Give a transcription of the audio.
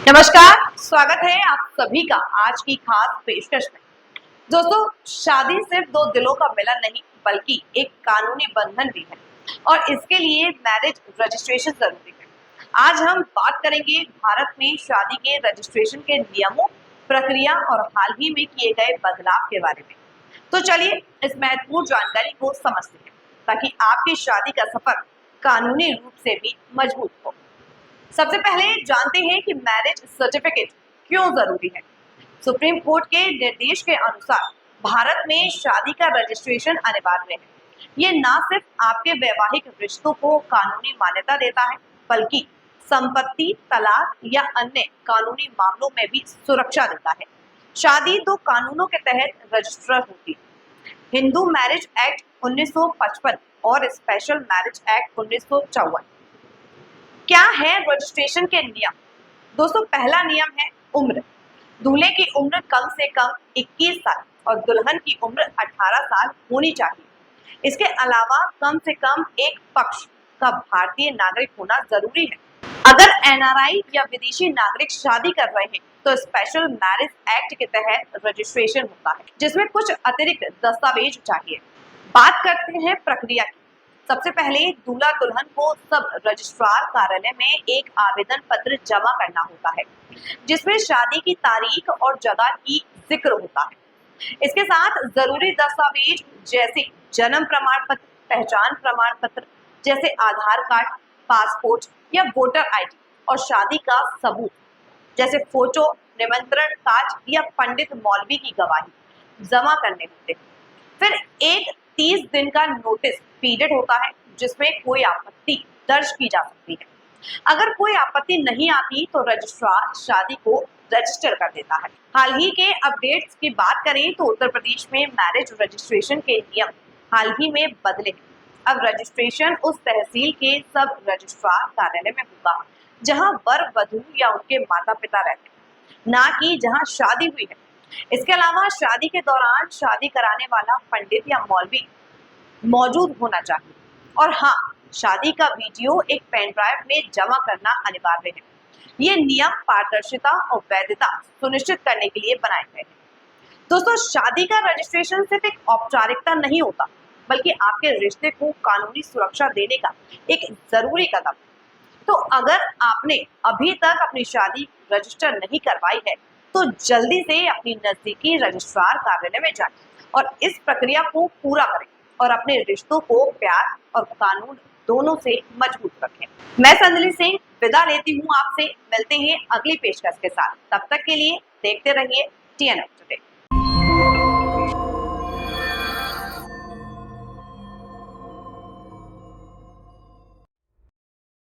नमस्कार, स्वागत है आप सभी का आज की खास पेशकश में। दोस्तों, शादी सिर्फ दो दिलों का मिलन नहीं बल्कि एक कानूनी बंधन भी है और इसके लिए मैरिज रजिस्ट्रेशन जरूरी है। आज हम बात करेंगे भारत में शादी के रजिस्ट्रेशन के नियमों, प्रक्रिया और हाल ही में किए गए बदलाव के बारे में। तो चलिए इस महत्वपूर्ण जानकारी को समझते हैं ताकि आपकी शादी का सफर कानूनी रूप से भी मजबूत हो। सबसे पहले जानते हैं कि मैरिज सर्टिफिकेट क्यों जरूरी है। सुप्रीम कोर्ट के निर्देश के अनुसार भारत में शादी का रजिस्ट्रेशन अनिवार्य है। ये न सिर्फ आपके वैवाहिक रिश्तों को कानूनी मान्यता देता है बल्कि संपत्ति, तलाक या अन्य कानूनी मामलों में भी सुरक्षा देता है। शादी दो कानूनों के तहत रजिस्टर होती है, हिंदू मैरिज एक्ट 1955 और स्पेशल मैरिज एक्ट 1954। क्या है रजिस्ट्रेशन के नियम? दोस्तों, पहला नियम है उम्र। दूल्हे की उम्र कम से कम 21 साल और दुल्हन की उम्र 18 साल होनी चाहिए। इसके अलावा कम से कम एक पक्ष का भारतीय नागरिक होना जरूरी है। अगर एनआरआई या विदेशी नागरिक शादी कर रहे हैं तो स्पेशल मैरिज एक्ट के तहत रजिस्ट्रेशन होता है जिसमें कुछ अतिरिक्त दस्तावेज चाहिए। बात करते हैं प्रक्रिया की। सबसे पहले दूल्हा दुल्हन को सब रजिस्ट्रार कार्यालय में एक आवेदन पत्र जमा करना होता है जिसमें शादी की तारीख और जगह की जिक्र होता है। इसके साथ जरूरी दस्तावेज जैसे जन्म प्रमाण पत्र, पहचान प्रमाण पत्र जैसे आधार कार्ड, पासपोर्ट या वोटर आईडी और शादी का सबूत जैसे फोटो, निमंत्रण कार्ड या पंडित मौलवी की गवाही जमा करने होते हैं। फिर एक 30 दिन का नोटिस पीरियड होता है जिसमें कोई आपत्ति दर्ज की जा सकती है। अगर कोई आपत्ति नहीं आती तो रजिस्ट्रार शादी को रजिस्टर कर देता है। हाल ही के अपडेट्स की बात करें तो उत्तर प्रदेश में मैरिज रजिस्ट्रेशन के नियम हाल ही में बदले हैं। अब रजिस्ट्रेशन उस तहसील के सब रजिस्ट्रार कार्यालय में होगा जहां वर वधू या उनके माता पिता रहते हैं, ना कि जहां शादी हुई है। इसके अलावा शादी के दौरान शादी कराने वाला पंडित या मौलवी मौजूद होना चाहिए और हाँ, शादी का वीडियो एक पेन ड्राइव में जमा करना अनिवार्य है। ये नियम पारदर्शिता और वैधता सुनिश्चित करने के लिए बनाए गए हैं। दोस्तों, शादी का रजिस्ट्रेशन सिर्फ एक औपचारिकता नहीं होता बल्कि आपके रिश्ते को कानूनी सुरक्षा देने का एक जरूरी कदम है। तो अगर आपने अभी तक अपनी शादी रजिस्टर नहीं करवाई है तो जल्दी से अपनी नजदीकी रजिस्ट्रार कार्यालय में जाएं और इस प्रक्रिया को पूरा करें और अपने रिश्तों को प्यार और कानून दोनों से मजबूत रखें। मैं संदली सिंह विदा लेती हूँ आपसे। मिलते हैं अगली पेशकश के साथ। तब तक के लिए देखते रहिए TNF टुडे।